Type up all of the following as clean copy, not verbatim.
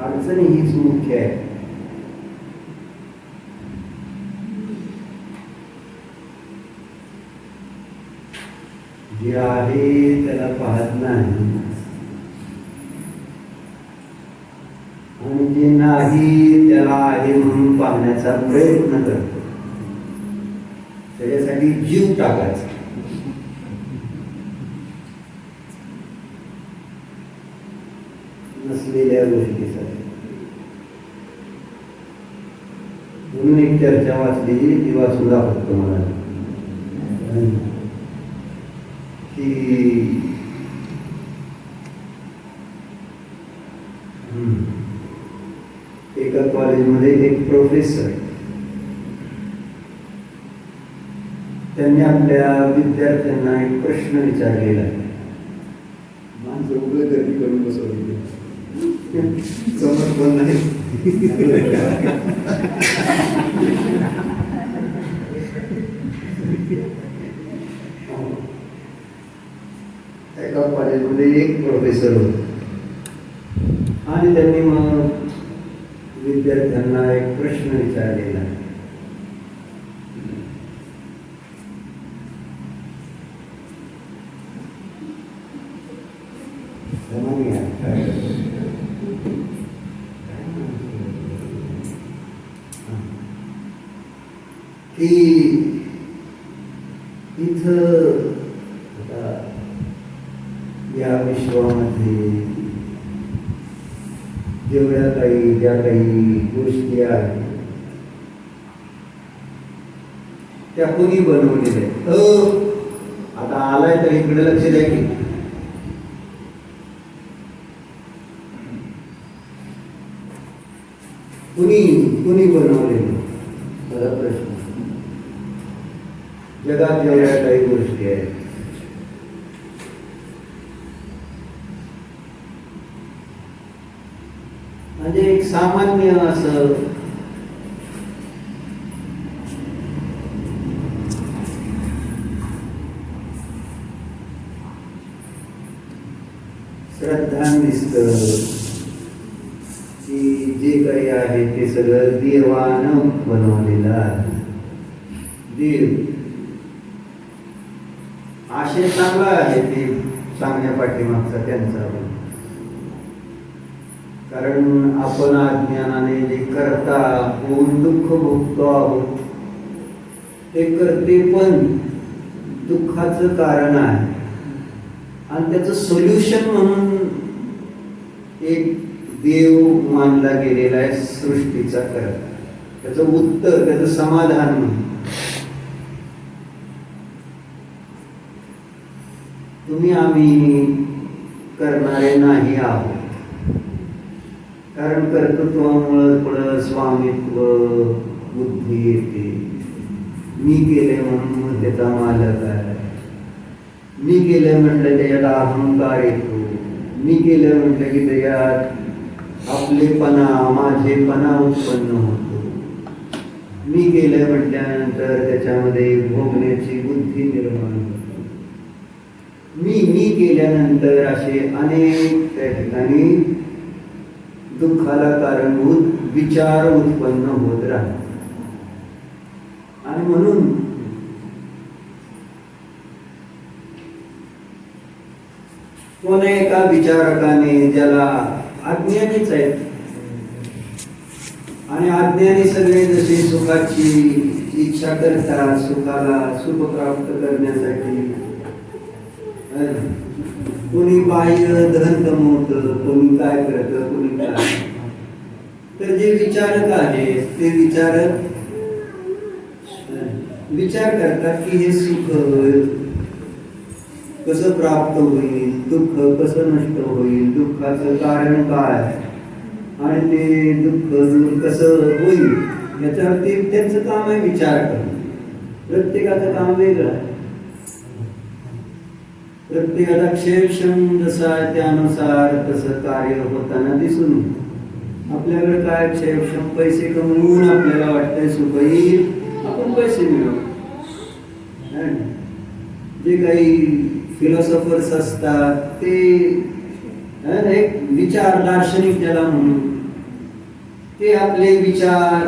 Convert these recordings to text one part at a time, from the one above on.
अडचणी हीच मुख्य आहे. जे आहे त्याला पाहत नाही आणि जे नाही त्याला आहे म्हणून पाहण्याचा प्रयत्न करतो. त्याच्यासाठी जीव टाकायचा. नसलेल्या गोष्टीसाठी. म्हणून एक चर्चा वाचली ती वाचून दाखवतो मला की एका कॉलेजमध्ये एक प्रोफेसर त्यांनी आपल्या विद्यार्थ्यांना एक प्रश्न विचारलेला आहे. माणसं उघड गर्दी करून बसवली समज पण नाही. एका कॉलेजमध्ये एक प्रोफेसर होते आणि त्यांनी मग विद्यार्थ्यांना एक प्रश्न विचारलेला आहे. की इथं या विश्वामध्ये ज्या काही गोष्टी आहेत त्या कोणी बनवलेल्या आहेत. आता आलाय तर इकडे लक्ष द्या की कुणी बनवलेलं मला प्रश्न. जगात जेवढ्या काही गोष्टी आहेत म्हणजे एक सामान्य असं श्रद्धान दिसतं की जे काही आहे ते सगळं देवानं बनवलेलं आहे. देव आशय चांगला आहे ते सांगण्या पाठीमागचा त्यांचा. कारण आपण अज्ञानाने जे करता होऊन दुःख भोगतो आहोत ते करते पण दुःखाचं कारण आहे आणि त्याचं सोल्युशन म्हणून एक देव मानला गेलेला आहे सृष्टीचा करता. त्याचं उत्तर त्याचं समाधान म्हणून तुम्ही आम्ही करणारे नाही आहोत. कारण कर्तृत्वामुळे पुढं स्वामित्व बुद्धी येते. मी केले म्हणून त्याचा मालक आहे. मी केलं म्हटलं त्याच्यात अहंकार येतो. मी केलं म्हटलं की त्याच्यात आपलेपणा माझेपणा उत्पन्न होतो. मी केलं म्हटल्यानंतर त्याच्यामध्ये भोगण्याची बुद्धी निर्माण होते. मी केल्यानंतर असे अनेक त्या ठिकाणी दुःखाला कारणभूत विचार उत्पन्न होत राहतात. आणि म्हणून कोणा एका विचारकाने ज्याला अज्ञानीच आहेत आणि अज्ञानी सगळे जसे सुखाची इच्छा करतात, सुखाला सुख प्राप्त करण्यासाठी कोणी बाह्य धन कमवतं, कोणी काय करतं, कोणी काय. तर जे विचारक आहेत ते विचार करतात की हे सुख कसं प्राप्त होईल, दुःख कसं नष्ट होईल, दुःखाचं कारण काय आणि ते दुःख दूर कसं होईल याच्यावरती त्यांचं काम आहे विचार करणं. प्रत्येकाचं काम वेगळं आहे. प्रत्येकाला क्षेमक्षम जसा आहे त्यानुसार तसं कार्य होताना दिसून येतं. आपल्याकडे काय क्षेमक्षम पैसे कमवून आपल्याला वाटतंय सुख येईल, आपण पैसे मिळवू. जे काही फिलॉसॉफर्स असतात ते एक विचार दार्शनिक त्याला म्हणून ते आपले विचार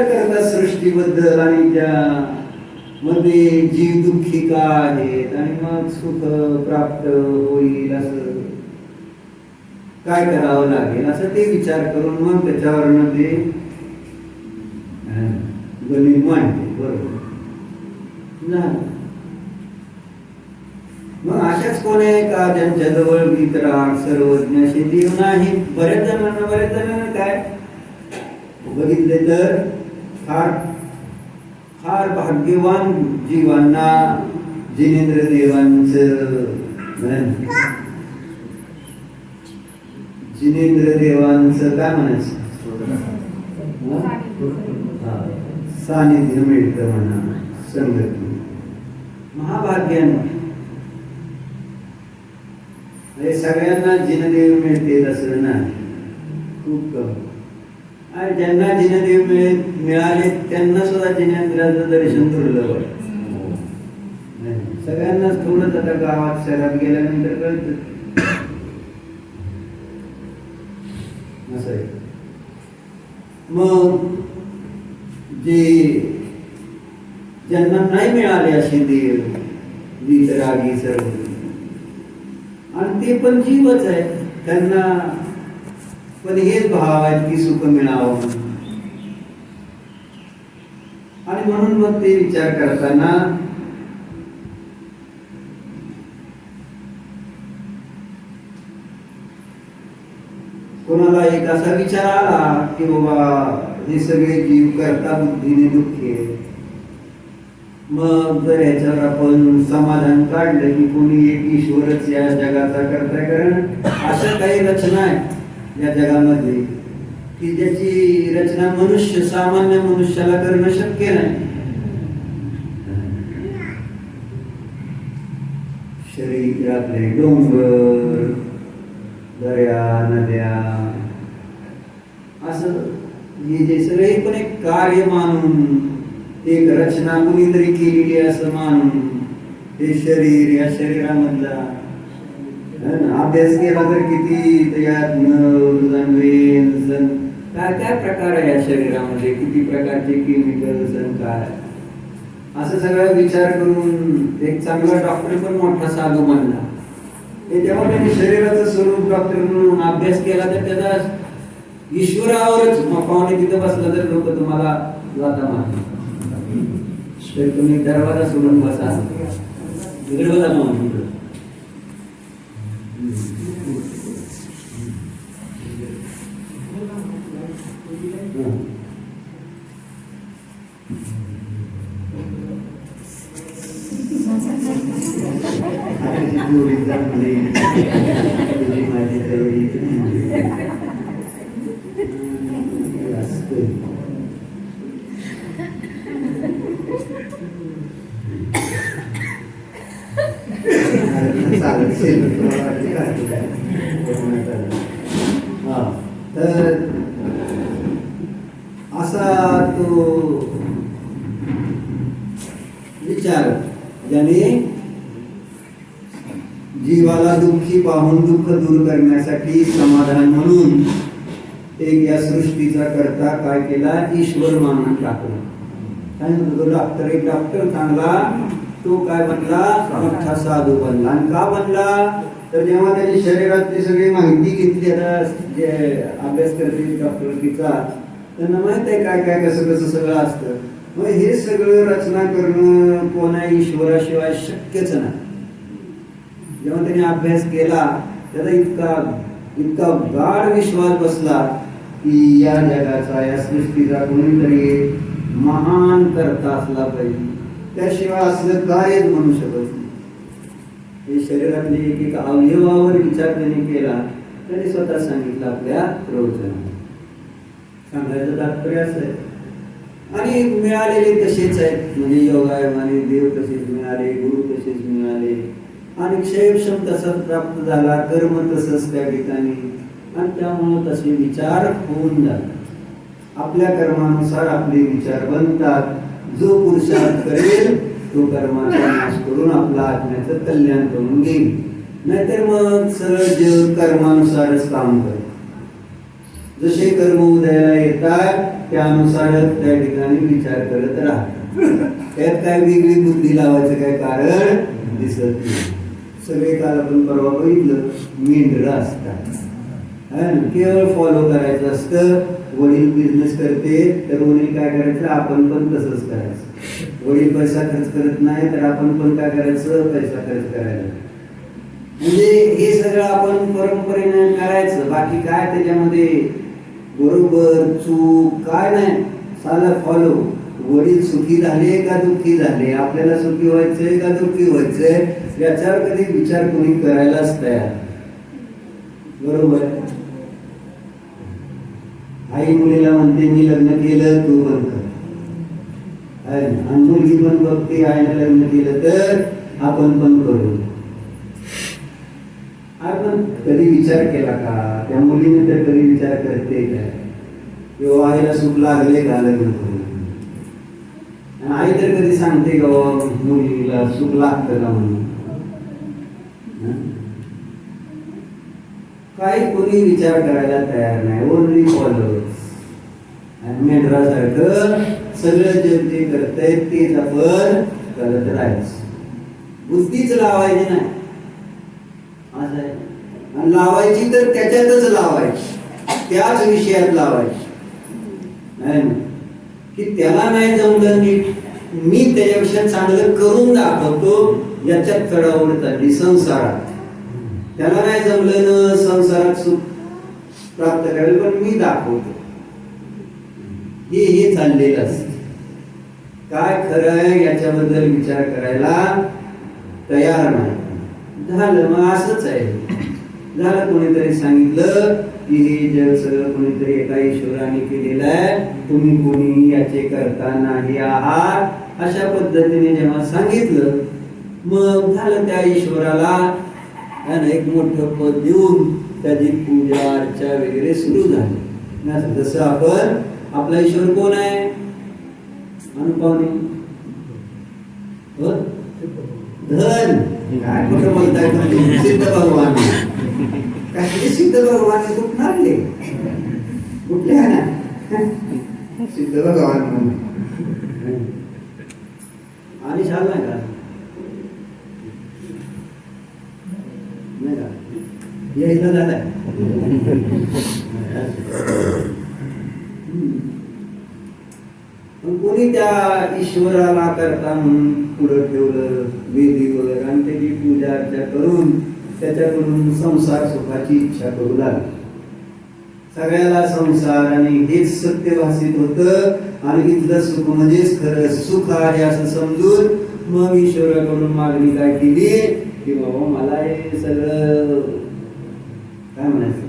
करतात सृष्टीबद्दल आणि त्या मध्ये जीव दुःखी का आहेत आणि मग सुख प्राप्त होईल असं काय करावं लागेल असं ते विचार करून मग त्याच्यावरनं ते गणित मांडते. बरोबर झालं. मग अशाच कोण आहे का ज्यांच्याजवळ वितराग सर्वज्ञ असे देव नाही? बऱ्याच जणांना काय बघितले तर फार फार भाग्यवान जीवांना जिनेंद्र देवांचं काय म्हणायचं सानिध्य मिळतं म्हणा, संगती महाभाग्यानं. सगळ्यांना जिनदेव मिळते असं नाही, खूप कमी. आणि ज्यांना जिनदेव मिळाले त्यांना सुद्धा जिनेंद्राचं दर्शन दुर्लभ आहे. सगळ्यांनाच थोडंच आता गावात शहरात गेल्यानंतर कळतं असं आहे. मग ज्यांना नाही मिळाले असे देव वितरागी सर्व आणि ते पण जीवच आहेत, त्यांना पण हेच भाव आहेत की सुख मिळावं. आणि म्हणून मग ते विचार करताना कोणाला एक असा विचार आला की बाबा हे सगळे जीव करता बुद्धीने दुःखे, मग जर ह्याच्यावर आपण समाधान काढलं की कोणी एक ईश्वरच या जगाचा करताय, कारण अशा काही रचना आहेत या जगामध्ये की ज्याची रचना सामान्य मनुष्याला करणं शक्य नाही. शरीरातले डोंगर, दर्या, नद्या असं हे जे सगळे पण एक कार्य मानून एक रचना कुणीतरी केलेली असं मानून हे शरीर, या शरीरामधला अभ्यास केला तर किती त्यात काय काय प्रकार आहे या शरीरामध्ये, किती प्रकारचे केमिकल्स काय, असं सगळा विचार करून एक चांगला डॉक्टर पण मोठा साधू मानला. तेव्हा त्यांनी शरीराचं स्वरूप डॉक्टर म्हणून अभ्यास केला तर त्याचा ईश्वरावरच मकाने तिथं बसला तर लोक तुम्हाला जाता मानतात. तर तुम्ही दरवाजा सोडून बसा, तिकडे बघा ना. तर असा तो विचार ज्याने जीवाला दुःखी पाहून दुःख दूर करण्यासाठी समाधान म्हणून एक या सृष्टीचा करता काय केला, ईश्वर मानून टाकला. काय म्हणतो डॉक्टर, एक डॉक्टर चांगला तो काय बनला, मोठा साधू बनला. आणि का बनला तर जेव्हा त्याने शरीरातली सगळी माहिती घेतली, आता जे अभ्यास करते डॉक्टरचा त्यांना माहित आहे काय काय कसं कसं सगळं असतं. मग हे सगळं रचना करणं कोणा ईश्वराशिवाय शक्यच नाही. जेव्हा त्याने अभ्यास केला त्याचा इतका गाढ विश्वास बसला की या जगाचा, या सृष्टीचा कोणीतरी महान करता असला पाहिजे, त्याशिवाय असलं कार्यच म्हणू शकत नाही. हे शरीरातले एक अवयवावर विचार त्याने केला. त्याने स्वतः सांगितलं आपल्या प्रवचनात. सांगायचं तात्पर्य असं आहे. आणि मिळालेले तसेच आहेत, म्हणजे योगायोगाने देव तसेच मिळाले, गुरु तसेच मिळाले, आणि क्षयक्षम तसाच प्राप्त झाला, कर्म तसंच त्या ठिकाणी, आणि त्यामुळे तसे विचार होऊन जातात. आपल्या कर्मानुसार आपले विचार बनतात. जो पुरुषार्थ करेल तो कर्माचा नाश करून आपला आत्म्याचं कल्याण करून घेईल. नाहीतर मग सरळ जग कर्मानुसारच काम करेल. जसे कर्म उदयाला येतात त्यानुसारच त्या ठिकाणी विचार करत राहतात. त्यात काय वेगळी बुद्धी लावायचं काय कारण दिसत नाही. सगळे काल आपण परवा बघितलं मेंढरं असतात, केवळ फॉलो करायचं असतं. वडील बिझनेस करते तर वडील काय करायचं, आपण पण तसंच करायचं. वडील पैसा खर्च करत नाही तर आपण पण काय करायचं, पैसा खर्च करायला. म्हणजे हे सगळं आपण परंपरेने करायचं. बाकी काय त्याच्यामध्ये बरोबर चूक काय नाही, साला फॉलो. वडील सुखी झाले का दुःखी झाले, आपल्याला सुखी व्हायचंय का दुःखी व्हायचंय याच्यावर कधी विचार कोणी करायलाच तयार. बरोबर. आई मुलीला म्हणते मी लग्न केलं तू पण कर, आणि मुलगी पण बघते आईने लग्न केलं तर आपण पण करू. आपण कधी विचार केला का, त्या मुलीने तर कधी विचार करते का किंवा आईला सुख लागले का लग्न करून. आई तर कधी सांगते का मुलीला सुख लागतं का म्हणून. काही कोणी विचार करायला तयार नाही, ओनली फॉलोअर्स. आणि मेंढरासारखं सगळं जग जे करतंय तेच आपण करत राहायचं. बुद्धीच लावायची नाही असं आहे. आणि लावायची तर त्याच्यातच लावायची, त्याच विषयात लावायची. की त्याला नाही जमलं नीट, मी त्याच्यापेक्षा चांगलं करून दाखवतो, याच्यात चढावड चालली संसारात. त्याला नाही जमलं ना संसारात सुख प्राप्त करायला, पण मी दाखवतो. हे चाललेलं असत. काय खरं आहे याच्याबद्दल विचार करायला तयार नाही. झालं मग असंच आहे. झालं कोणीतरी सांगितलं की हे जग सगळं कोणीतरी एका ईश्वराने केलेलं आहे, तुम्ही कोणी याचे करता नाही आहात, अशा पद्धतीने जेव्हा सांगितलं मग झालं त्या ईश्वराला एक मोठं पद देऊन त्याची पूजा अर्चा वगैरे सुरू झाली. जसं आपण आपला ईश्वर कोण आहे, अनुपावनी धन. काय कुठं बोलताय तुम्ही, सिद्ध भगवान. काय सिद्ध भगवान कुठं आणले, कुठले आहे ना सिद्ध भगवान म्हणून. आणि शाल नाही का, नाही का यायला झालाय. कोणी त्या ईश्वराला करता म्हणून पुढं ठेवलं वेदीवर, आणि त्याची पूजा अर्चा करून त्याच्याकडून संसार सुखाची इच्छा करू लागली. सगळ्याला संसार आणि हेच सत्य भासित होतं, आणि इथलं सुख म्हणजेच खरं सुख आहे असं समजून मग ईश्वराकडून मागणी काय केली की बाबा मला हे सगळं काय म्हणायचं,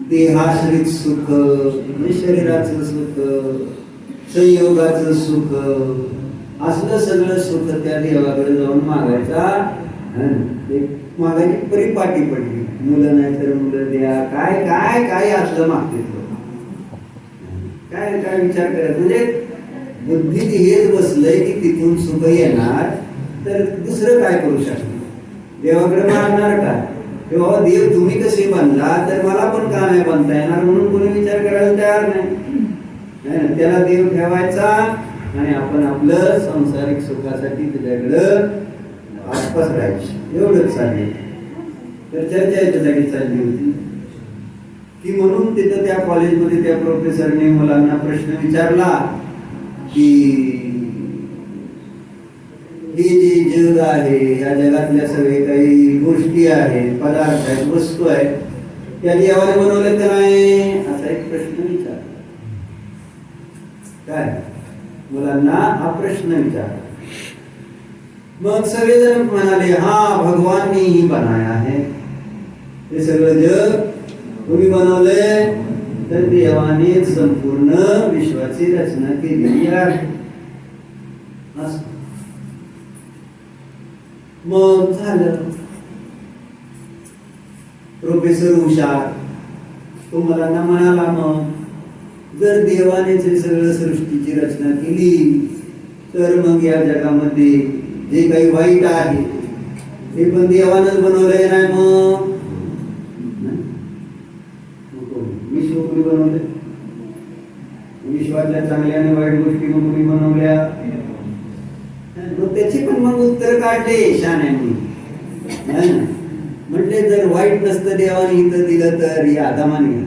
देहाश्रित सुख म्हणजे शरीराचं सुख, संयोगाचं सुख, असलं सगळं सुख त्या देवाकडे जाऊन मागायचा. मागायची परिपाटी पडली. मुलं नाही तर मुलं द्या, काय काय काय असलं मागते. काय काय विचार करत, म्हणजे बुद्धीत हेच बसलंय की तिथून सुख येणार तर दुसरं काय करू शकणार, देवाकडे मागणार का, तेव्हा देव तुम्ही कसे बनला तर मला पण का नाही बनता येणार, म्हणून कोणी विचार करायला तयार नाही. त्याला देव ठेवायचा आणि आपण आपलं सांसारिक सुखासाठी त्याच्याकडं आसपास राहायचं, एवढंच चालले. तर चर्चा याच्यासाठी चालली होती की म्हणून तिथं त्या कॉलेजमध्ये त्या प्रोफेसरने मुलांना प्रश्न विचारला की हे जे जग आहे, या जगातल्या सगळे काही गोष्टी आहेत, पदार्थ आहेत, वस्तू आहेत, त्या देवाने बनवल्या तर नाही, असा एक प्रश्न विचार. काय मुलांना हा प्रश्न विचार. मग सगळेजण म्हणाले हा भगवानने ही बनाया है, हे सगळं जग कोणी बनवलंय तर देवाने संपूर्ण विश्वाची रचना केलेली आहे. मग झालं. प्रोफेसर हुशार तो मुलांना म्हणाला मग जर देवानेच सगळं सृष्टीची रचना केली तर मग या जगामध्ये जे काही वाईट आहे ते पण देवानच बनवलंय नाही, मग विश्व कोणी बनवलं चांगल्या चांगल्या आणि वाईट गोष्टी मग तुम्ही बनवल्या, मग त्याची पण मग उत्तर काढले शाण्यांनी. म्हटले जर वाईट नसतं देवाने इथं दिलं तर या आदामाने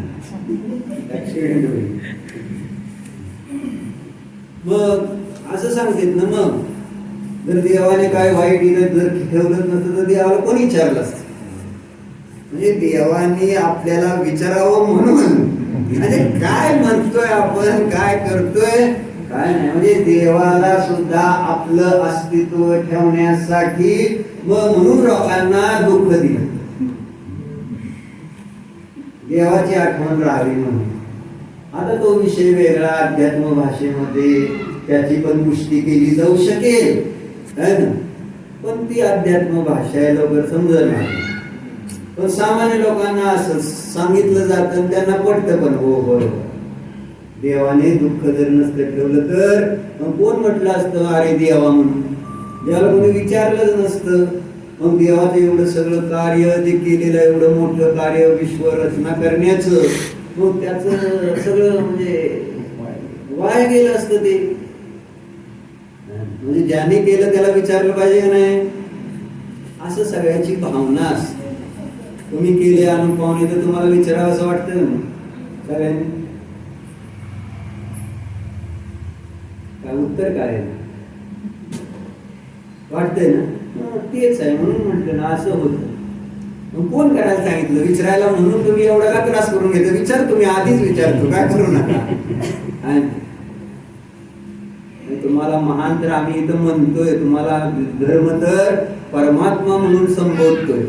ऍक्सिडेंट होईल. मग असं सांगतेत ना, मग जर देवाने काय वाईट इथं जर ठेवलं नसतं तर देवाला कोणी विचारलं असतं. म्हणजे देवाने आपल्याला विचारावं म्हणून, म्हणजे काय म्हणतोय आपण, काय करतोय काय नाही, म्हणजे देवाला सुद्धा आपलं अस्तित्व ठेवण्यासाठी म्हणून लोकांना दुःख दिलं, देवाची आठवण राहावी म्हणून. आता तो विषय वेगळा, अध्यात्म भाषेमध्ये त्याची पण पुष्टी केली जाऊ शकेल, है ना, पण ती अध्यात्म भाषा लवकर समजत नाही. पण सामान्य लोकांना असं सांगितलं जातं, त्यांना पटतं पण, हो बरोबर, देवाने दुःख जर नसतं ठेवलं तर मग कोण म्हटलं असतं अरे देवा म्हणून, देवाला कोणी विचारलंच नसतं. मग देवाचं एवढं सगळं कार्य जे केलेलं, एवढं मोठं कार्य विश्व रचना करण्याचं, मग त्याचं सगळं म्हणजे वाया गेलं असतं ते. म्हणजे ज्याने केलं त्याला विचारलं पाहिजे का नाही, असं सगळ्याची भावना असते. तुम्ही केले अनुभवाने तर तुम्हाला विचारावं असं वाटतं ना सगळ्यांनी, काय उत्तर काय वाटतंय ना, तेच आहे म्हणून म्हटलं ना असं होतं. मग कोण करायला सांगितलं, विचारायला म्हणून तुम्ही एवढा का त्रास करून घेता, विचार तुम्ही आधीच विचारतो, काय करू नका. तुम्हाला महान तर आम्ही इथं म्हणतोय, तुम्हाला धर्म तर परमात्मा म्हणून संबोधतोय.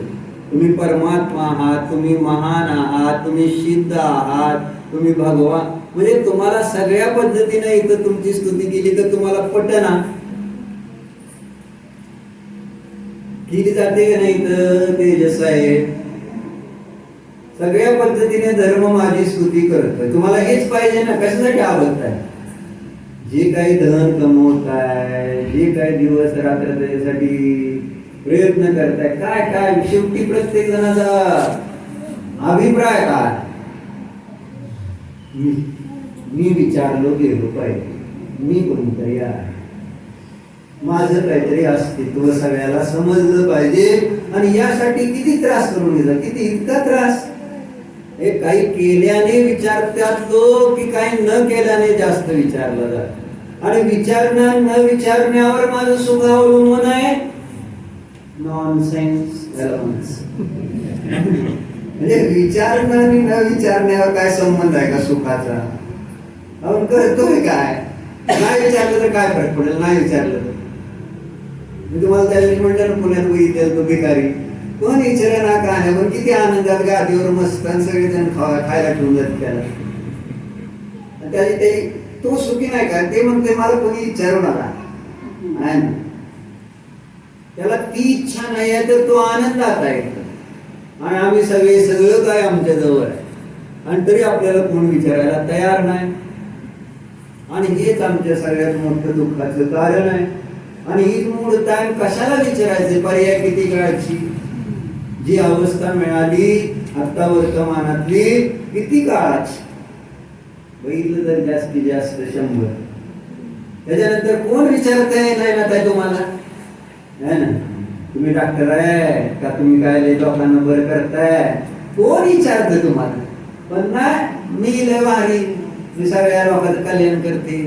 तुम्ही परमात्मा आहात, तुम्ही महान आहात, तुम्ही सिद्ध आहात, तुम्ही भगवान, म्हणजे तुम्हाला सगळ्या पद्धतीने इथं तुमची स्तुती केली तर तुम्हाला पटना केली जाते का नाही. तर ते जसं आहे सगळ्या पद्धतीने धर्म माझी स्तुती करतोय, तुम्हाला हेच पाहिजे ना, कशासाठी आवडताय, जे काही धन कमवताय, जे काही दिवस रात्र त्याच्यासाठी प्रयत्न करताय, काय काय शेवटी प्रत्येक जणाचा अभिप्राय काय, मी विचारलो गेलो पाहिजे, मी कोणतरी आहे, माझं काहीतरी अस्तित्व सगळ्याला समजलं पाहिजे. आणि यासाठी किती त्रास करून घेतला, किती इतका त्रास, हे काही केल्याने विचारतात लोक की काही न केल्याने जास्त विचारलं जात. आणि विचारणार न विचारण्यावर माझं सुख अवलंबून आहे. नॉनसेन्स म्हणजे विचारणं आणि न विचारण्यावर काय संबंध आहे का सुखाचा, आपण करतोय काय, नाही विचारलं तर काय फरक पडेल, नाही विचारलं तर. मी तुम्हाला त्या दिवशी म्हटलं ना पुण्यात बघितलं तो भिकारी, कोण विचारा ना काय नाही, पण किती आनंदात गादीवर मस्त सगळेजण खायला ठेवून जात त्याला, त्याची तो सुखी नाही का, ते म्हणते मला कोणी विचारू नका, त्याला ती इच्छा नाही आहे तर तो आनंदात आहे. आणि आम्ही सगळं काय आमच्या जवळ आहे आणि तरी आपल्याला कोण विचारायला तयार नाही. आणि हेच आमच्या सगळ्यात मोठं दुःखाचं कारण आहे. आणि हीच मूळ ताण, कशाला विचारायचे, पर्याय किती काळाची, जी अवस्था मिळाली आता वर्तमानातली किती काळाची, बघितलं तर जास्तीत जास्त 100. त्याच्यानंतर कोण विचारतंय नाही ना काय तुम्हाला, है ना, तुम्ही डॉक्टर आहे का, तुम्ही काय लोकांना बरं करताय, कोण विचारतं तुम्हाला. पण नाही, मी लय भारी, मी सगळ्या लोकांचं कल्याण करते,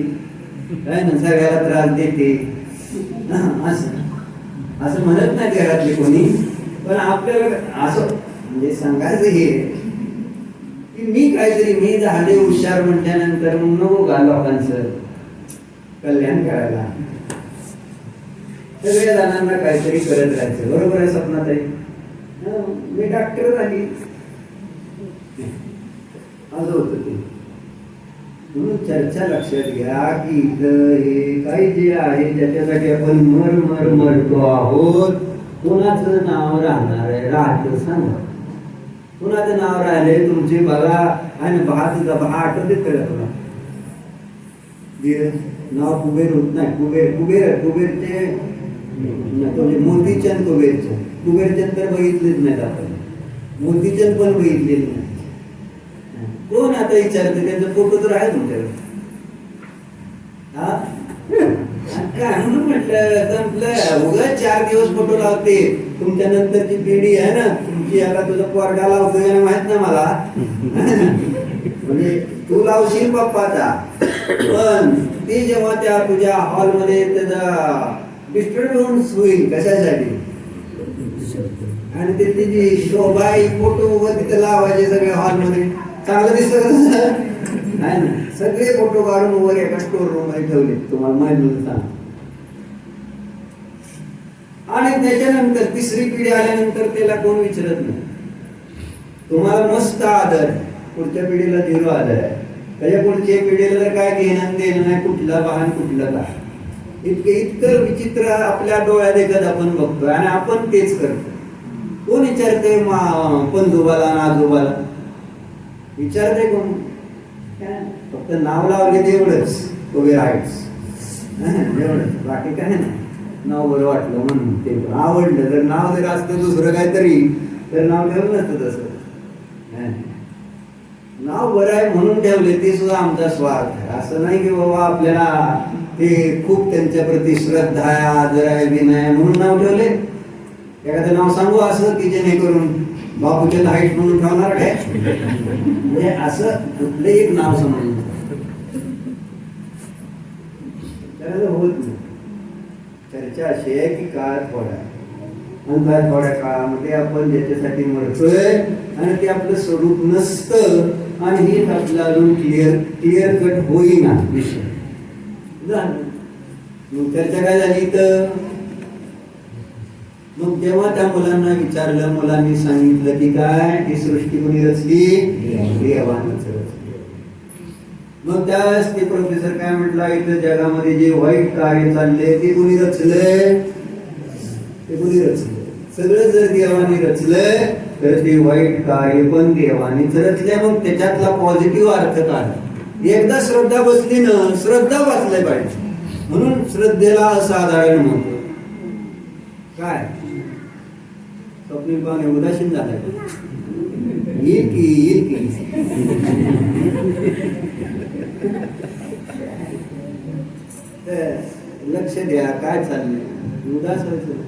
है ना, सगळ्याला त्रास देते, असं म्हणत नाही घरातले कोणी. पण आपल्याला असं म्हणजे सांगायचं हे की मी काहीतरी, मी झाले हुशार म्हटल्यानंतर मग नको का लोकांचं कल्याण करायला, सगळ्या जणांना काहीतरी करत राहायचं. बरोबर आहे सपनात आहे, मी डॉक्टर झाली असं होतं ते. म्हणून चर्चा लक्षात घ्या की इथं हे काही जे आहे ज्याच्यासाठी आपण मरतो आहोत, कोणाचं नाव राहणार आहे, राहतं सांगा, कोणाचं नाव राहिले तुमचे बघा. आणि भात आठवते तुला नाव कुबेर होत नाही, कुबेरचे मोतीचंद कुबेरचंद तर बघितलेच नाहीत आपण, मोतीचंद पण बघितलेच नाही. कोण आता विचारते, त्यांचा फोटो तर आहे तुमच्याकडे, हा काय म्हणून म्हटलं संपलं उगाच 4 दिवस फोटो लावते. तुमच्या नंतरची पिढी आहे ना तुमची, आता तुझा पोरगा लावतोय ना माहित ना मला. म्हणजे तू लावशील पप्पाचा, पण ते जेव्हा त्या तुझ्या हॉलमध्ये त्याचा डिस्टर्बन्स होईल कशासाठी, आणि तिथली जी शोभा फोटो वगैरे तिथे लावायचे सगळे हॉलमध्ये, चांगलं दिसत नाही ना. सगळे फोटो काढून वगैरे एका स्टोर रूम मध्ये ठेवले, तुम्हाला माहित नव्हतं सांग. आणि त्याच्यानंतर 3री पिढी आल्यानंतर त्याला कोण विचारत नाही. तुम्हाला मस्त आदर, पुढच्या पिढीला 0 आदर आहे. त्याच्या पुढच्या पिढीला तर काय घेणं देणं नाही, कुठला वाहन कुठलं काय. इतकं विचित्र आपल्या डोळ्या देखत आपण बघतोय आणि आपण तेच करतो. कोण विचारते पंजोबाला आणि आजोबाला, विचारते कोण? फक्त नाव लावले तेवढंच उभे राहायच एवढंच, बाकी काय नाही. नाव बरं वाटलं म्हणून ते आवडलं, तर नाव जर असतं दुसरं काहीतरी तर नाव ठेवलं नसतं. तसं नाव बरं आहे म्हणून ठेवले, ते सुद्धा आमचा स्वार्थ आहे. असं नाही की बाबा आपल्याला ते खूप त्यांच्या प्रती श्रद्धा आहे, आदर आहे, विनय म्हणून नाव ठेवले. एखादं नाव सांगू असं की जेणेकरून बापूच्या हाईट म्हणून ठेवणार काय, म्हणजे असं कुठलं एक नाव समजून होत नाही. चर्चा अशी आहे की काळ थोडा, आणि त्या थोड्या काळामध्ये आपण ज्याच्यासाठी मरतोय आणि ते आपलं स्वरूप नसतं, आणि हेच आपलं अजून क्लिअर कट होईना विषय. चर्चा काय झाली तर मग जेव्हा त्या मुलांना विचारलं, मुलांनी सांगितलं की काय ही सृष्टी कोणी रचली, देवानंच रचली. मग त्यावेळेस ते प्रोफेसर काय म्हटलं, इथं जगामध्ये जे वाईट कार्य चालले ते कोणी रचलंय, ते कोणी रचलंय. सगळं जर देवाने रचलंय तर ते वाईट कार्य पण देवानेच रचलंय. मग त्याच्यातला पॉझिटिव्ह अर्थ काय? एकदा श्रद्धा बसली ना, श्रद्धा वाचले पाहिजे, म्हणून श्रद्धेला असाधारण म्हणतो. काय स्वप्नील पाहुणे उदासीन झालाय, येईल की लक्ष द्या काय चाललंय, उदास व्हायचं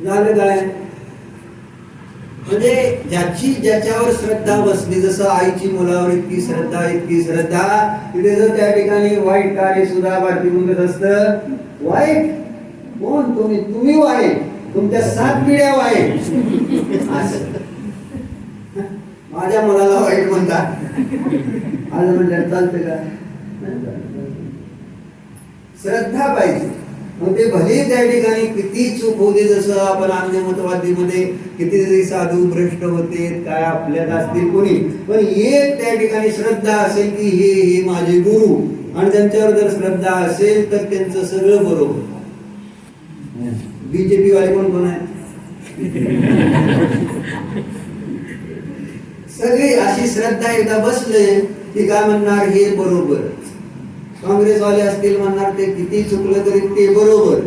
झालं काय. म्हणजे ज्याच्यावर श्रद्धा बसली, जसं आईची मुलावर इतकी श्रद्धा तिथे जर त्या ठिकाणी वाईट कार्य सुद्धा भारती म्हणत असतं. वाईट कोण? तुम्ही वाईट, तुमच्या 7 पिढ्या वाईट. माझ्या मुलाला वाईट म्हणतात आज म्हणजे चालतं का? श्रद्धा पाहिजे. मग ते भले त्या ठिकाणी किती चूक होते, जसं आपण अंधमतवादीमध्ये किती साधू भ्रष्ट होते काय आपल्यात असतील कोणी, पण एक त्या ठिकाणी श्रद्धा असेल की हे माझे गुरु, आणि त्यांच्यावर जर श्रद्धा असेल तर त्यांचं सगळं बरोबर. बीजेपी वाले कोण आहे? सगळी अशी श्रद्धा एकदा बसले की काय म्हणणार, हे बरोबर. काँग्रेसवाले असतील म्हणणार ते किती चुकलं तरी ते बरोबर.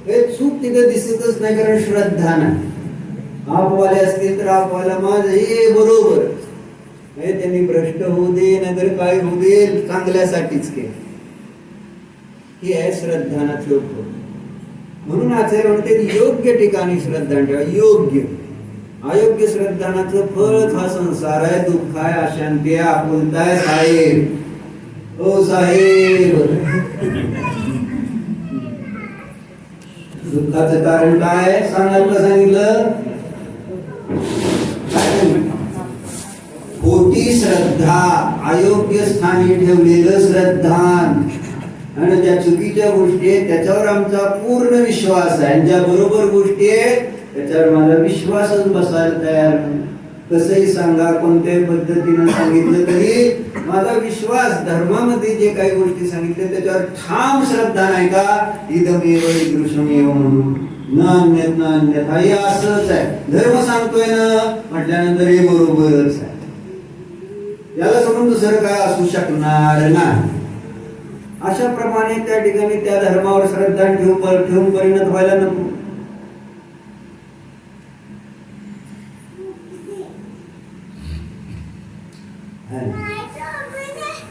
हे चूक तिथे दिसतच नाही, कारण श्रद्धा नाही. आपवाले असतील तर आपवाला माझं हे बरोबर, त्यांनी भ्रष्ट होऊ दे नाहीतर काय होऊ दे, चांगल्यासाठीच केलं. ही आहे श्रद्धानाचं फळ. म्हणून आचार्य म्हणते योग्य ठिकाणी श्रद्धा ठेवा. योग्य अयोग्य श्रद्धानाचं फळच हा संसार आहे, दुःख आहे, अशांती आहे, आकुलता आहे. साहेब ओ साहेब, दुःखाचं कारण काय सांगायला सांगितलं? खोटी श्रद्धा, अयोग्य स्थानी ठेवलेलं श्रद्धान, आणि ज्या चुकीच्या गोष्टी आहेत त्याच्यावर आमचा पूर्ण विश्वास आहे, ज्या बरोबर गोष्टी आहेत त्याच्यावर माझा विश्वासच बसायला तयार नाही. कसंही सांगा, कोणत्याही पद्धतीनं सांगितलं तरी माझा विश्वास, धर्मामध्ये जे काही गोष्टी सांगितल्या त्याच्यावर ठाम श्रद्धा नाही का, इदमेव ईदृशमेव म्हणून न अन्यत न अन्यथा, हे असंच आहे. धर्म सांगतोय ना म्हटल्यानंतर हे बरोबरच आहे, याला सोडून दुसरं काय असू शकणार नाही. अशा प्रमाणे त्या ठिकाणी त्या धर्मावर श्रद्धा ठेवून परिणत व्हायला नको.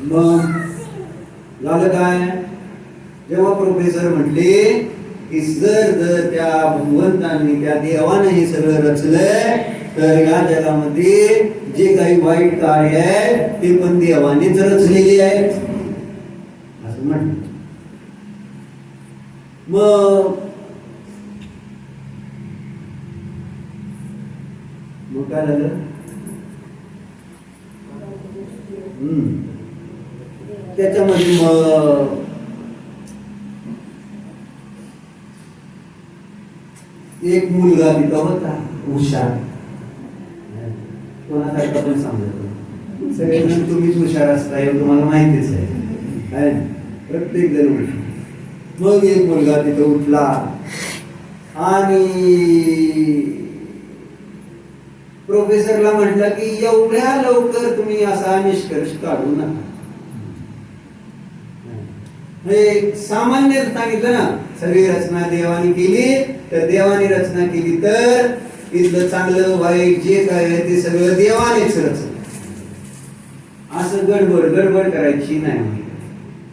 मग झालं काय? जेव्हा प्रोफेसर म्हटले की जर त्या भगवंतांनी त्या देवाने हे सगळं रचलंय तर या जगामध्ये जे काही वाईट कार्य आहे ते पण देवानेच रचलेले आहेत असं म्हटलं. मग काय झालं? त्याच्यामध्ये मग एक मुलगा तिथं होता हुशार, कोणासारखा पण सांगतो, सगळेजण तुम्हीच हुशार असता हे तुम्हाला माहितीच आहे, प्रत्येक जण हुशार. मग एक मुलगा तिथं उठला आणि प्रोफेसरला म्हटलं की एवढ्या लवकर तुम्ही असा निष्कर्ष काढू नका. हे सामान्य सांगितलं ना, सगळी रचना देवाने केली तर देवाने रचना केली तर इथलं चांगलं वाईट जे काय आहे ते सगळं देवानेच रचलं. असं गडबड करायची नाही,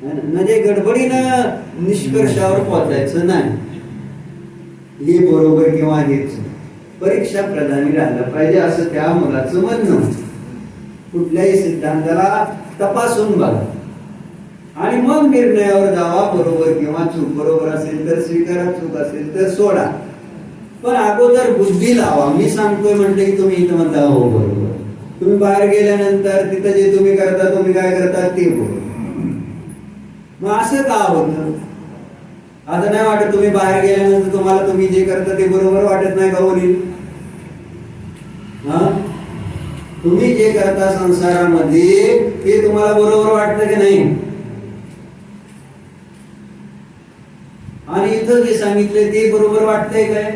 म्हणजे गडबडीनं निष्कर्षावर पोहोचायचं नाही. हे बरोबर किंवा हेच परीक्षा प्रधानी राहायला पाहिजे असं त्या मुलाचं म्हणणं. कुठल्याही सिद्धांताला तपासून बघा आणि मग निर्णयावर जावा, बरोबर किंवा चूक. बरोबर असेल तर स्वीकारा, चूक असेल तर सोडा, पण अगोदर बुद्धी लावा. मी सांगतोय म्हटलं की तुम्ही इथं म्हणता हो बरोबर, तुम्ही बाहेर गेल्यानंतर तिथं जे तुम्ही करता, तुम्ही काय करता ते बरोबर. मग असं का होतं? आता नाही वाटत तुम्ही बाहेर गेल्यानंतर तुम्हाला तुम्ही जे करता ते बरोबर वाटत नाही का वडील? तुम्ही जे करता संसारामध्ये ते तुम्हाला बरोबर वाटतं की नाही? आणि इथं जे सांगितले ते बरोबर वाटतंय काय?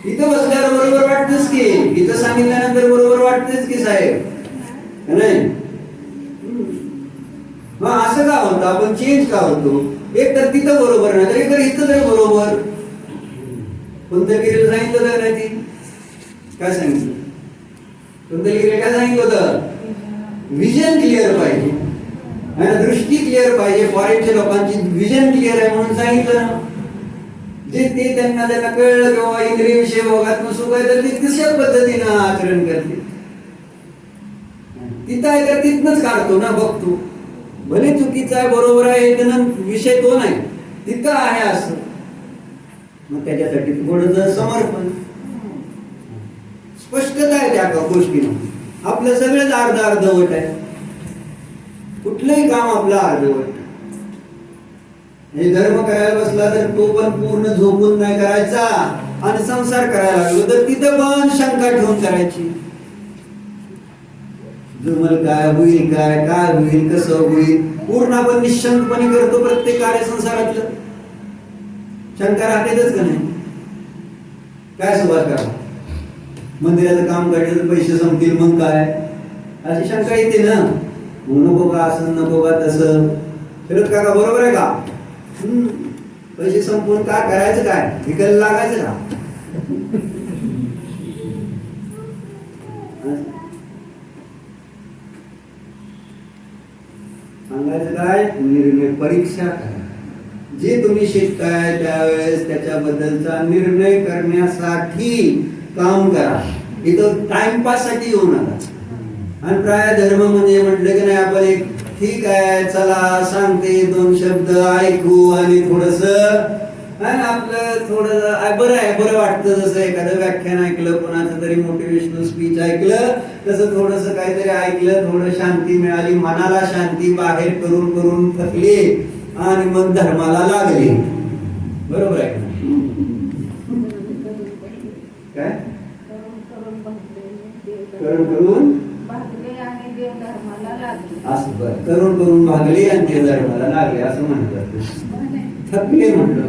इथं बसल्यावर बरोबर वाटतच की, इथं सांगितल्यानंतर बरोबर वाटतेच की साहेब, नाही? मग असं का होतं? आपण चेंज का होतो? एक तर तिथं बरोबर नाही तर एक तर इथं तरी बरोबर. कुंतलगिरीला सांगितलं तर नाही, ती काय सांगितलं? कुंतलगिरीला काय सांगितलं होतं? विजन क्लिअर पाहिजे, दृष्टी क्लिअर पाहिजे. फॉरेनच्या लोकांची विजन क्लिअर आहे म्हणून सांगितलं. जे ते त्यांना कळलं किंवा इंद्रिय विषय भोगात नसू काय तर ते कशा पद्धतीनं आचरण करते. तिथं आहे तर तिथनच काढतो ना, बघतो. भले चुकीचं आहे बरोबर आहे विषय तो नाही, तिथं आहे असं. मग त्याच्यासाठी थोडं समर्पण, स्पष्टता आहे त्या गोष्टीनं. आपलं सगळंच अर्धवट आहे, कुठलंही काम आपलं अर्धवट. हे धर्म करायला बसला तर तो पण पूर्ण झोपून नाही करायचा, आणि संसार करायला लागलो तर तिथं पण शंका ठेवून करायची. जमल काय, होईल काय, काय होईल, कसं होईल, पूर्ण आपण निशंकपणे करतो प्रत्येक कार्य संसारातलं. शंका राहतेच का नाही? काय सुरुवात करा, मंदिराचं काम करायचं पैसे संपतील मग काय, अशी शंका येते ना. नको का असं, नको का तसं. फिरत का बरोबर आहे का? पैसे संपून काय करायचं, काय विकायला लागायचं का? सांगायचं काय? निर्णय परीक्षा करा. जे तुम्ही शिकताय त्यावेळेस त्याच्याबद्दलचा निर्णय करण्यासाठी काम करा. इथं टाइमपास साठी येऊ नका. आणि प्राय धर्म म्हणजे म्हटलं की नाही, आपण एक ठीक आहे चला सांगते दोन शब्द ऐकू आणि थोडस आपलं थोडं बरं आहे, बरं वाटतं. जसं एखादं व्याख्यान ऐकलं, कोणाचं तरी मोटिवेशनल स्पीच ऐकलं, तसं थोडस काहीतरी ऐकलं, थोडं शांती मिळाली, मनाला शांती. बाहेर करून करून थकले आणि मग धर्माला लागले. बरोबर आहे काय? करून करून असं बरं, करून करून भागले आणि ते धर्माला लागले असं म्हणतात. थकले म्हटलं.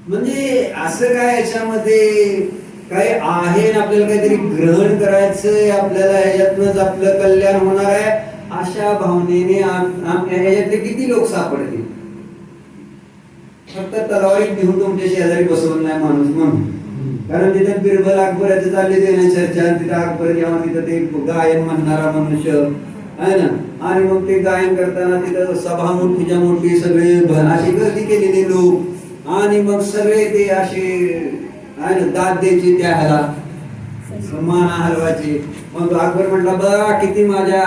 म्हणजे असं काय याच्यामध्ये काय आहे ना, आपल्याला काहीतरी ग्रहण करायचंय, आपल्याला ह्याच्यातनच आपलं कल्याण होणार आहे, अशा भावनेने ह्याच्यातले किती लोक सापडतील. फक्त तलवारीत घेऊन तुमच्या शेजारी बसवून नाही माणूस म्हणून कारण तिथं बिरबल अकबराचे चालले ते ना चर्चा, तिथं अकबर जेव्हा तिथं ते गायन म्हणणारा मनुष्य आहे ना, आणि मग ते गायन करताना तिथं सभा मोठीच्या मोठी सगळे अशी गर्दी केलेली लोक, आणि मग सगळे ते असे आहे ना दाद द्यायचे त्या ह्याला मान हलवायचे. मग अकबर म्हटला बघा किती माझ्या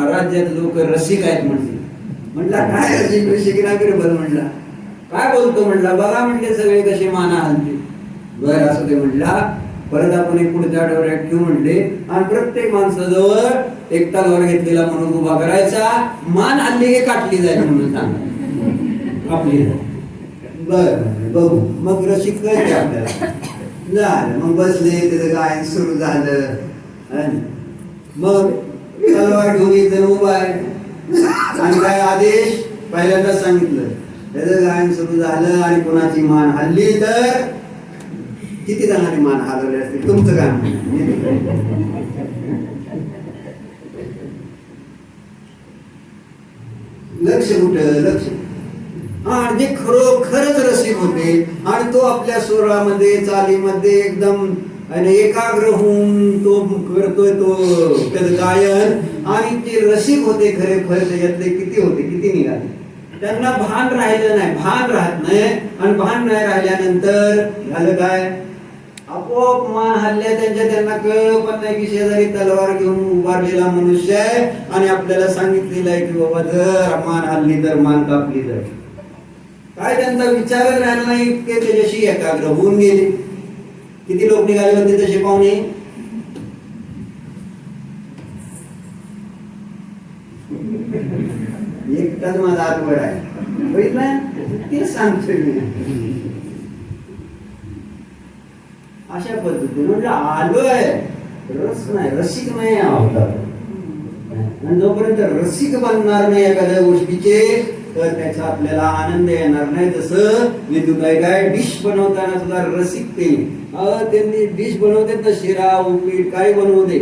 राज्यात लोक रसिक आहेत म्हटला काय रसिक ना बिरबल म्हटला काय बोलतो म्हटला बघा म्हटले सगळे कसे मान हलते. बरं असं ते म्हटला परत आपण एक पुढच्या आठवड्यात ठेवू म्हटले, आणि प्रत्येक माणसाजवळ एक तलवार घेतलेला म्हणून उभा करायचा, मान हल्ली की काटली जाईल म्हणून सांगा आपली. बर बघू मग रसिक कळते आपल्याला. झालं मग बसले, त्याचं गायन सुरू झालं, मग तलवार घेऊन एक जण उभा आहे, आणि काय आदेश पहिल्यांदा सांगितलं. त्याचं गायन सुरू झालं आणि कोणाची मान हल्ली तर किती जणांनी मान हलवली असतील तुमचं काय लक्ष कुठं लक्ष. आणि जे खरोखरच रसिक होते आणि तो आपल्या स्वरामध्ये चालीमध्ये एकदम एकाग्र होऊन तो करतोय तो त्याचं गायन, आणि जे रसिक होते खरे त्याच्यातले किती होते किती निघाले. त्यांना भान राहिलं नाही, भान राहत नाही, आणि भान नाही राहिल्यानंतर झालं काय आपोआप मान हल्ल्या त्यांना कळलं पण नाही की शेजारी तलवार घेऊन उभारलेला मनुष्य आहे, आणि आपल्याला सांगितलेलं आहे की बाबा जर मान हल्ली तर मान कापली तर काय. त्यांचा विचारच राहिला नाही, इतके त्याच्याशी एकाग्र होऊन गेले. किती लोक निघाले होते तसे पाहुणे? एकटाच माझा आठवड आहे बघितलं, ते सांगतोय मी. अशा पद्धतीने म्हणजे आलोय, रस नाही रसिक नाही आवडतात. आणि जोपर्यंत रसिक बनणार नाही एखाद्या गोष्टीचे तर त्याचा आपल्याला आनंद येणार नाही. जसं मी तुला काय डिश बनवताना सुद्धा रसिकते, त्यांनी डिश बनवते तर शिरा उपीट काय बनवते,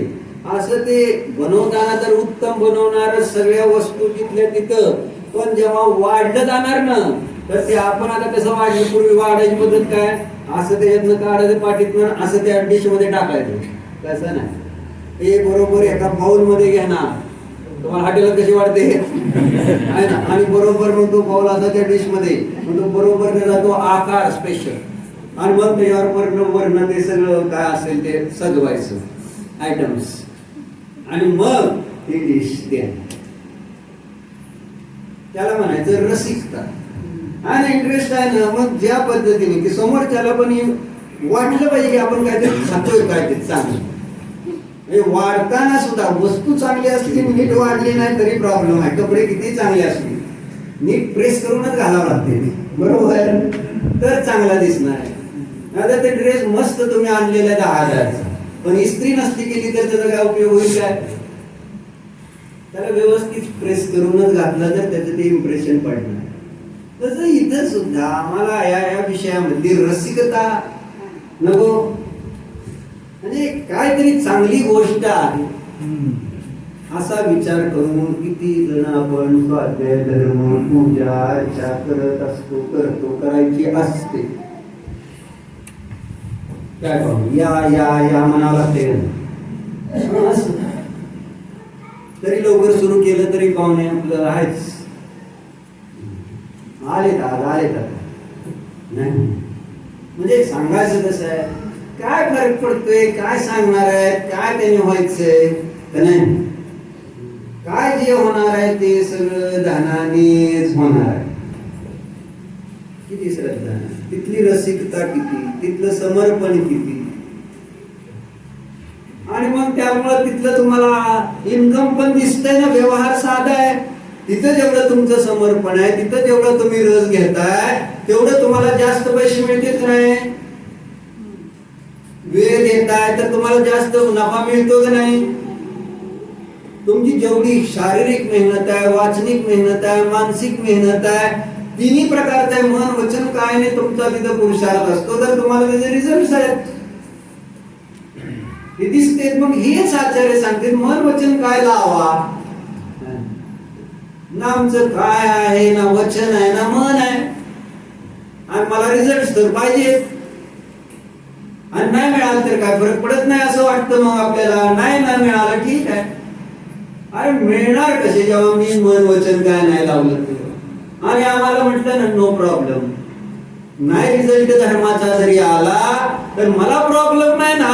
असं ते बनवताना तर उत्तम बनवणार सगळ्या वस्तू तिथल्या तिथं, पण जेव्हा वाढलं जाणार ना तर ते आपण आता कसं वाढलं, पूर्वी वाढायची पद्धत काय असं त्याच्यातनं काढायचं पाठीतनं असं त्या डिश मध्ये टाकायचं, तसं नाही. ते बरोबर एका बाउल मध्ये घेणार, तुम्हाला हॉटेलला कशी वाढते आहे ना, आणि बरोबर मग तो बाउल असा त्या डिश मध्ये मग तो बरोबर त्याचा तो आकार स्पेशल, आणि मग त्याच्यावर वर्ण ते सगळं काय असेल ते सजवायचं आयटम्स, आणि मग ती डिश द्या. त्याला म्हणायचं रसिकता. आणि इंटरेस्ट आहे ना, मग ज्या पद्धतीने की समोरच्याला पण वाटलं पाहिजे की आपण काहीतरी खातोय काय ते चांगलं. वाढताना सुद्धा वस्तू चांगली असली नीट वाढली नाही तरी प्रॉब्लेम आहे. कपडे किती चांगले असले नीट प्रेस करूनच घालावं लागते बरोबर तर चांगला दिसणार. आता ते ड्रेस मस्त तुम्ही आणलेला 10,000 पण इस्त्री नसली केली तर त्याचा काय उपयोग होईल काय. त्याला व्यवस्थित प्रेस करूनच घातलं तर त्याचं ते इम्प्रेशन पडणार. तसं इथं सुद्धा आम्हाला या विषयामधली रसिकता नको, म्हणजे काहीतरी चांगली गोष्ट आहे असा विचार करून किती जण आपण स्वाध्याय धर्म पूजा अर्चा करत असतो, करायची असते. काय पाहू या म्हणावं लागते तरी लवकर सुरू केलं तरी पाहुणे आपलं आहेच. आले नाही म्हणजे सांगायचं कसं आहे, काय फरक पडतोय, काय सांगणार आहे, काय त्याने व्हायचंय का नाही. काय जे होणार आहे ते सगळं ध्यानानेच होणार आहे. किती श्रद्धा, तिथली रसिकता किती, तिथलं समर्पण किती, आणि मग त्यामुळे तिथलं तुम्हाला इन्कम पण दिसतंय ना, व्यवहार साधा आहे. तिथं जेवढं तुमचं समर्पण आहे, तिथं जेवढं तुम्ही रस घेताय तेवढं तुम्हाला जास्त पैसे मिळतेच नाही. वेळ देताय तर तुम्हाला जास्त नफा मिळतो का नाही. तुमची जेवढी शारीरिक मेहनत आहे, वाचनिक मेहनत आहे, मानसिक मेहनत आहे, तिन्ही प्रकारचे मन वचन काय नाही तुमचा तिथं पुरुषार्थ असतो तर तुम्हाला त्याचे रिझल्ट आहेत हे दिसते. मग हेच आचार्य सांगते मन वचन काय लावा, ना आमचं काय आहे, ना वचन आहे, ना मन आहे, आणि मला रिझल्ट तर पाहिजे. आणि नाही मिळालं तर काय फरक पडत नाही असं वाटतं मग आपल्याला. नाही मिळालं ठीक आहे. अरे मिळणार कसे जेव्हा मी मन वचन काय नाही लावलं तेव्हा. आणि आम्हाला म्हटलं ना नो प्रॉब्लेम, नाही रिझल्ट धर्माचा जरी आला तर मला प्रॉब्लेम नाही ना,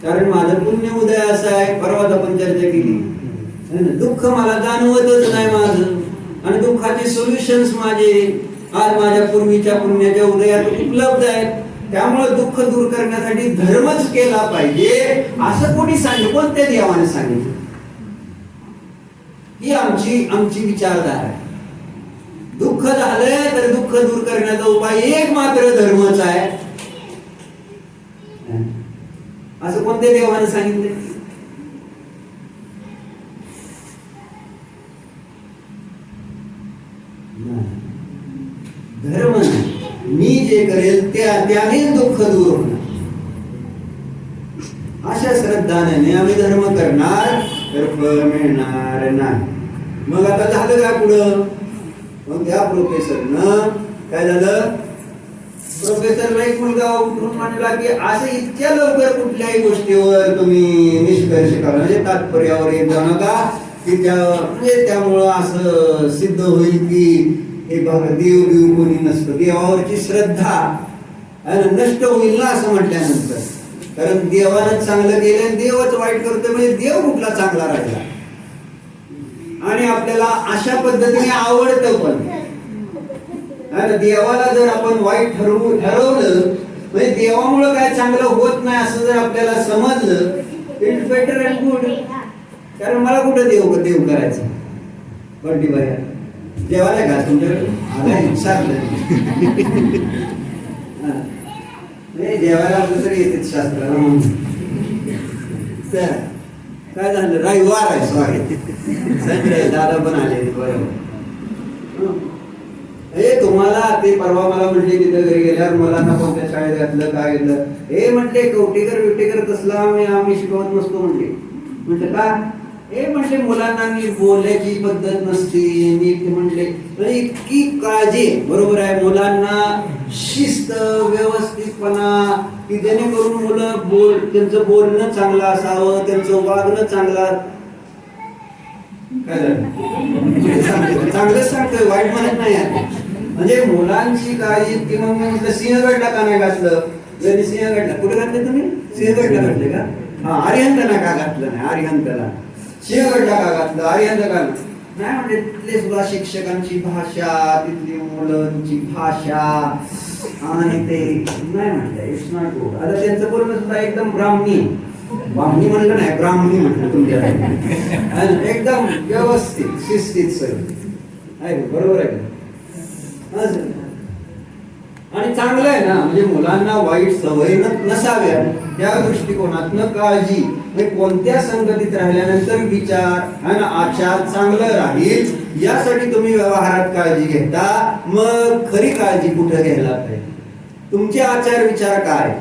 कारण माझं पुण्य उदय असं आहे. परवाच आपण चर्चा केली, दुःख मला जाणवतच नाही माझं, आणि दुःखाचे सोल्युशन्स माझे आज माझ्या पूर्वीच्या पुण्याच्या उदयात उपलब्ध आहेत. त्यामुळे दुःख दूर करण्यासाठी धर्मच केला पाहिजे असं कोणी सांगितलं? कोणत्या देवाने सांगितलं? ही आमची विचारधारा आहे. दुःख झालंय तर दुःख दूर करण्याचा उपाय एक मात्र धर्मच आहे असं कोणत्या देवाने सांगितलं? धर्म मी जे करेल त्यानेच दुःख दूर होणार. अशा श्रद्धाने आम्ही धर्म करणार तर फळ मिळणार नाही. मग आता झालं का पुढं? मग त्या प्रोफेसरनं काय झालं? प्रोफेसरला एक मुलगा उठून म्हणला की असं इतक्या लवकर कुठल्याही गोष्टीवर तुम्ही निष्कर्ष करा, म्हणजे तात्पर्यावर येत जाऊ नका की म्हणजे त्यामुळं असं सिद्ध होईल की हे बघा देव कोणी नसतं, देवावरची श्रद्धा नष्ट होईल ना असं म्हटल्यानंतर. कारण देवानं चांगलं केलं, देवच वाईट करतो, म्हणजे देव कुठला चांगला राहिला. आणि आपल्याला अशा पद्धतीने आवडतं पण देवाला जर आपण वाईट ठरवलं म्हणजे देवामुळं काय चांगलं होत नाही असं जर आपल्याला समजलं, इट्स बेटर अँड गुड. कारण मला कुठं देव करायचं? बड्डी बाया देवाला का तुमच्याकडे आला विचारलं नाही, देवाला आपलं तरी येते शास्त्राला. काय झालं? रविवार आहे, सॉरी संजय दादा पण आले बरोबर. हे तुम्हाला ते परवा मला म्हटले तिथं घरी गेल्यावर मला ना कोणत्या शाळेत घातलं काय घेतलं, हे म्हटले कवटेकर तसला आम्ही शिकवत नसतो म्हटले. म्हटलं का? हे म्हटले मुलांना नीट बोलायची पद्धत नसते, नीट म्हटले इतकी काळजी. बरोबर आहे, मुलांना शिस्त व्यवस्थितपणा की जेणेकरून मुलं त्यांचं बोलणं चांगलं असावं, त्यांचं वागणं चांगलं. काय झालं? चांगलंच सांगतोय, वाईट म्हणत नाही आहे. म्हणजे मुलांची काळजी की मग मी म्हटलं सिंहगडला का नाही घातलं? जरी सिंहगडला कुठे घातले तुम्ही? सिंहगडला घातले का? हा, अरिहंतला का घातलं नाही? अरिहंतला सिंहगडला का घातलं? अरिहंत का नाही? म्हणजे तिथले सुद्धा शिक्षकांची भाषा, तिथली मुलांची भाषा आणि ते नाही म्हटलं इट्स नॉट गुड. आता त्यांचं बोलणं सुद्धा एकदम ब्राह्मणी म्हणलं नाही, ब्राह्मणी म्हटलं तुमच्या एकदम व्यवस्थित शिस्तीत सर आहे. बरोबर आहे का? आणि चांगलं आहे ना, म्हणजे मुलांना वाईट सवयी नसाव्या त्या दृष्टिकोनातनं काळजी. म्हणजे कोणत्या संगतीत राहिल्यानंतर विचार आणि आचार चांगलं राहील यासाठी तुम्ही व्यवहारात काळजी घेता. मग खरी काळजी कुठं घ्यायला पाहिजे? तुमचे आचार विचार काय?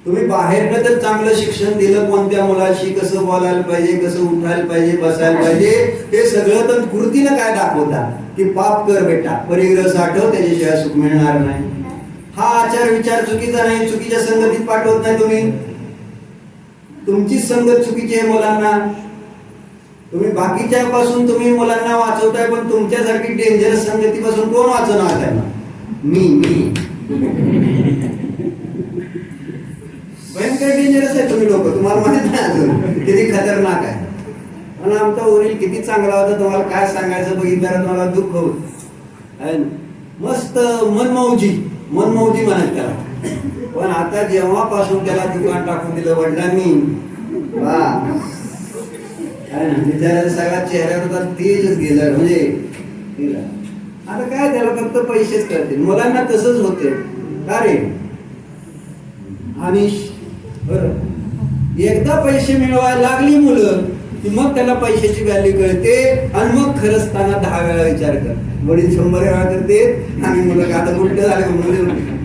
तुम्ही बाहेरनं तर चांगलं शिक्षण दिलं, कोणत्या मुलाशी कसं बोलायला पाहिजे, कसं उठायला पाहिजे, बसायला पाहिजे, हे सगळं तर कृतीनं काय दाखवता की पाप कर बेटा, परिग्रह साठव, त्याच्याशिवाय सुख मिळणार नाही. हा आचार विचार चुकीचा नाही, चुकीच्या संगतीत पाठवत नाही तुम्ही. तुमचीच संगत चुकीची आहे मुलांना. तुम्ही बाकीच्या पासून तुम्ही मुलांना वाचवताय, पण तुमच्यासारखी डेंजरस संगतीपासून कोण वाचवणार त्यांना? मी भयंकर डेंजरस आहे तुम्ही लोक, तुम्हाला माहित नाही अजून किती खतरनाक आहे. आणि आमचा वडील किती चांगला होता तुम्हाला काय सांगायचं, बघितल्यावर तुम्हाला दुःख होत. मस्त मनमौजी म्हणत त्याला. पण आता जेव्हापासून त्याला दुकान टाकून दिलं वडिलांनी, त्याला सगळ्या चेहऱ्यावर तेजच गेलं. म्हणजे आता काय त्याला फक्त पैसेच करते. मुलांना तसंच होते का रे? आणि बरं एकदा पैसे मिळवायला लागली मुलं की मग त्याला पैशाची व्हॅल्यू कळते आणि मग खरंच त्यांना 10 वेळा विचार करते. वडील 100 वेळा करते आणि मुलं आता उलट झालं,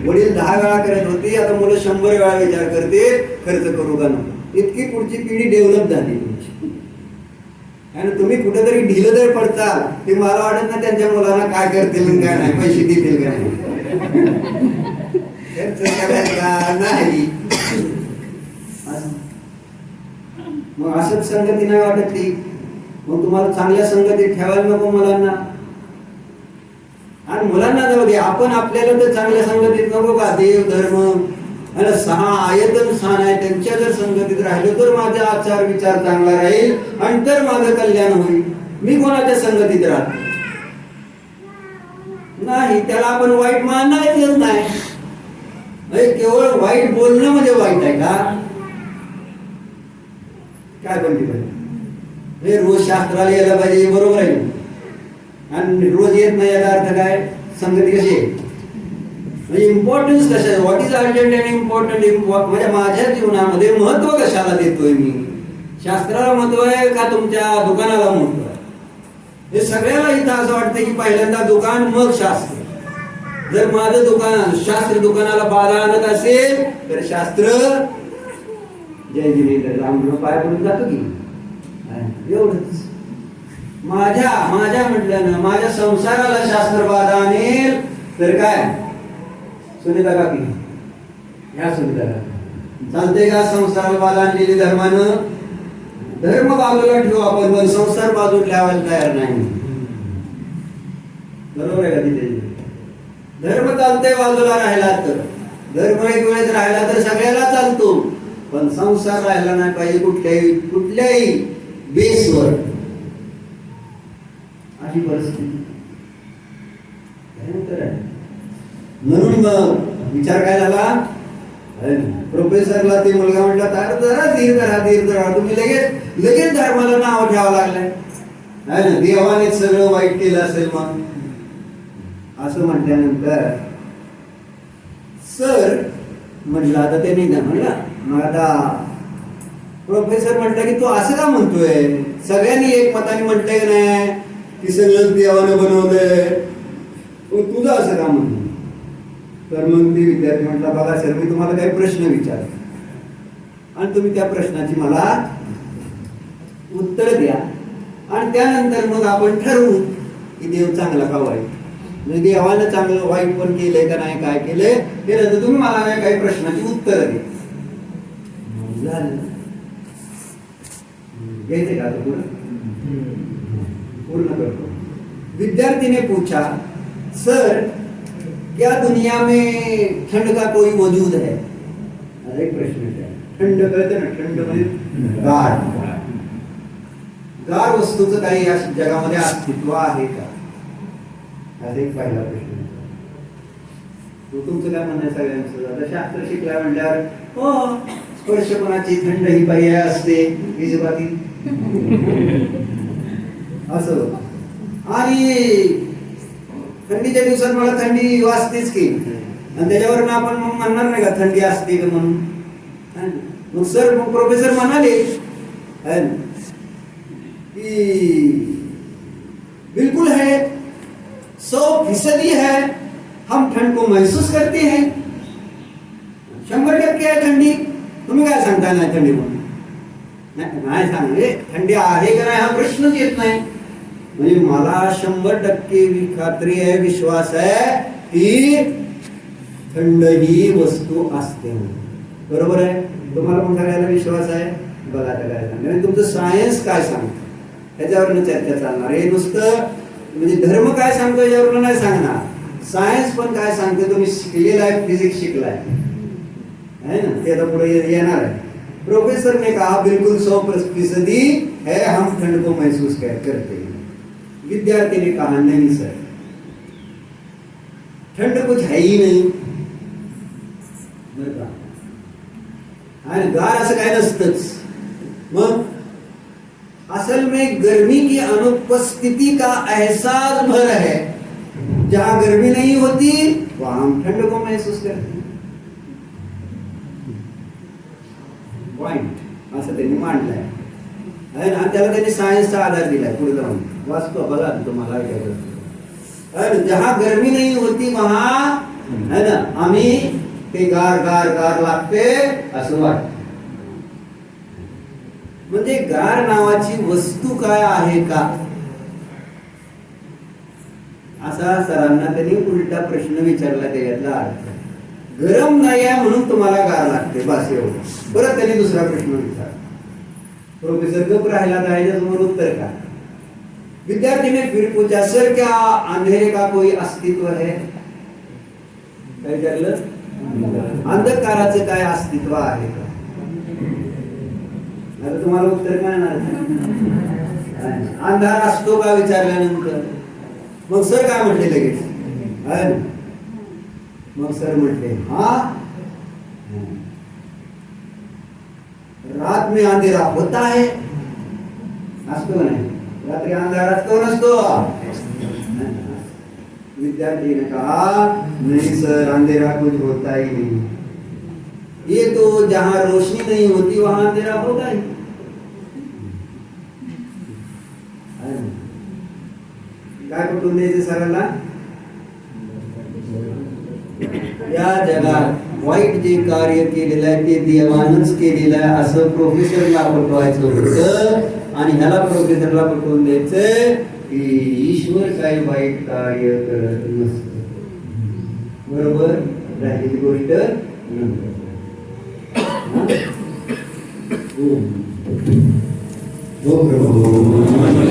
वडील 10 वेळा करत होते, आता मुलं 100 वेळा विचार करते खर्च करू का नको. इतकी पुढची पिढी डेव्हलप झाली तुमची. आणि तुम्ही कुठेतरी ढिलं जर पडताल ते मला वाटत ना त्यांच्या मुलांना काय करतील काय नाही, पैसे देतील काय नाही. करायचा नाही. मग असंच संगती नाही वाटत ती. मग तुम्हाला चांगल्या संगतीत ठेवायला नको मुलांना. आणि मुलांना जाऊ दे, आपण आपल्याला तर चांगल्या संगतीत नको का? देव धर्म आणि 6 आयतन स्थान आहे, त्यांच्या जर संगतीत राहिलो तर माझा आचार विचार चांगला राहील आणि तर माझं कल्याण होईल. मी कोणाच्या संगतीत राहतो नाही, त्याला आपण वाईट मानायचंच नाही. केवळ वाईट बोलणं म्हणजे वाईट आहे का? काय म्हणते पाहिजे? रोज शास्त्राला यायला पाहिजे, बरोबर आहे. आणि रोज येत नाही याचा अर्थ काय? संगती कशी आहे? इम्पॉर्टन्स कशा आहे? What is urgent and important? म्हणजे माझ्या जीवनामध्ये महत्व कशाला देतोय मी? शास्त्राला महत्व आहे का तुमच्या दुकानाला महत्व आहे? हे सगळ्याला इथं असं वाटतं की पहिल्यांदा दुकान मग शास्त्र. जर माझं दुकान शास्त्र दुकानाला बाधा आणत असेल तर शास्त्र जय जिनेंद्र रामकृष्ण पाय पडून जातो की एवढंच. माझ्या म्हटलं ना, माझ्या संसाराला शास्त्र बाधा आणेल तर काय? सुनीता काकी, ह्या सुनीता काकी चालते का? संसाराला बाधा आणलेली धर्मानं. धर्म बाजूला ठेवू आपण, पण संसार बाजूला ठेवायला तयार नाही. बरोबर आहे का? तिथे धर्म चालतंय बाजूला राहिला तर. धर्म एक वेळेस राहिला तर सगळ्याला चालतो, पण संसार राहिला नाही पाहिजे कुठल्याही बेसवर. अशी परिस्थिती म्हणून मग विचार काय झाला? प्रोफेसरला ते मुलगा म्हटला, तर जरा धीर धरा. तुम्ही लगेच धर्माला नाव ठेवावं लागलंय. देवाने सगळं वाईट केलं असेल मग. असं म्हटल्यानंतर सर म्हटलं, आता ते नाही म्हणला. मग आता प्रोफेसर म्हटलं की तू असं का म्हणतोय? सगळ्यांनी एक मताने म्हटलंय की नाही की सगळं देवानं बनवलंय, तुझं असं का म्हणतो? तर मग ते विद्यार्थी म्हटला, बघा सर, मी तुम्हाला काही प्रश्न विचारतो आणि तुम्ही त्या प्रश्नाची मला उत्तर द्या आणि त्यानंतर मग आपण ठरवू की देव चांगला का वाईट. म्हणजे देवानं चांगलं वाईट पण केलंय का नाही, काय केलंय हे तर तुम्ही मला नाही काही प्रश्नाची उत्तर द्या. घ्यायचे का? पूर्ण करतो. विद्यार्थी ने पूछा, सर क्या दुनिया में ठंड का कोई वजूद है? एक प्रश्न है. थंड कळतं ना, थंड म्हणजे गार वस्तूचं काही या जगामध्ये अस्तित्व आहे का? हा एक पहिला प्रश्न. तुमचं काय म्हणणं आहे सगळ्यांचं? आता शास्त्र शिकला म्हटल्यावर हो, स्पर्शपणाची थंड ही पर्याय असते विजबाती असं. आणि थंडीच्या दिवसात मला थंडी वाजतेच की, आणि त्याच्यावर आपण मग म्हणणार नाही का थंडी असते का म्हणून. मग सर प्रोफेसर म्हणाले की बिल्कुल है, 100% है, हम ठंड को महसूस करते हैं. 100% आहे थंडी. तुम्ही काय सांगता नाही थंडी म्हणून? नाही सांगले थंडी आहे का नाही हा प्रश्नच येत नाही. म्हणजे मला 100% खात्री आहे, विश्वास आहे की थंड ही वस्तू असते. बरोबर आहे? तुम्हाला पण सगळ्याला विश्वास आहे. बघा आता काय सांगणार, तुमचं सायन्स काय सांगतं ह्याच्यावरनं चर्चा चालणार. हे नुसतं म्हणजे धर्म काय सांगतो याच्यावरनं नाही सांगणार. सायन्स पण काय सांगते तुम्ही शिकलेला आहे, फिजिक्स शिकलाय है ना, ते आता पुढे येणार आहे. प्रोफेसर ने कहा बिल्कुल 100% है, हम ठंड को महसूस करते हैं. विद्यार्थी ने कहा नहीं सर, ठंड कुछ है ही नहीं. आणि गार असं काय नसतंच. मग असल में गर्मी की अनुपस्थिति का एहसास भर है. जहां गर्मी नहीं होती वहां हम ठंड को महसूस करते हैं. पॉइंट असं त्यांनी मांडलंय आणि त्याला त्यांनी सायन्सचा आधार दिलाय. पुढे जाऊन वाचतो बघा तुम्हाला ऐकायचं. जहां गर्मी नहीं होती वहां है ना आम्ही ते गार गार गार लागते असं वाटतं. म्हणजे गार नावाची वस्तू काय आहे का असा सरांना त्यांनी उलटा प्रश्न विचारला. त्याच्यातला अर्थ गरम नाही आहे म्हणून तुम्हाला गार लागते, बस एवढं. परत त्यांनी दुसरा प्रश्न विचारला. प्रोफेसर गप राहिला, त्याच्यासमोर उत्तर का? विद्यार्थी ने फिर पूछा, सर क्या अंधेरे का कोई अस्तित्व है? काय विचारलं? अंधकाराचं काय अस्तित्व आहे का? आता तुम्हाला उत्तर काय येणार? अंधार असतो का विचारल्यानंतर मग सर काय म्हटले लगेच? मग सर म्हटले, हा, रात में अंधेरा होता है. असतो का नाही? रात्री अंधार असतो नसतो? विद्यार्थी ने कहा, नहीं सर, अंधेरा कुछ होता ही नहीं. ये तो जहां रोशनी नहीं होती वहां अंधेरा होगा ही. काय पटवून द्यायचं सरांना? या जगात वाईट जे कार्य केलेलं आहे ते देवानच केलेलं आहे असं प्रोफेसरला पटवायचं होतं, आणि ह्याला प्रोफेसरला पटवून द्यायचं की ईश्वर काही वाईट कार्य करत नसतं. बरोबर? राहिली गोष्ट हो प्रभू.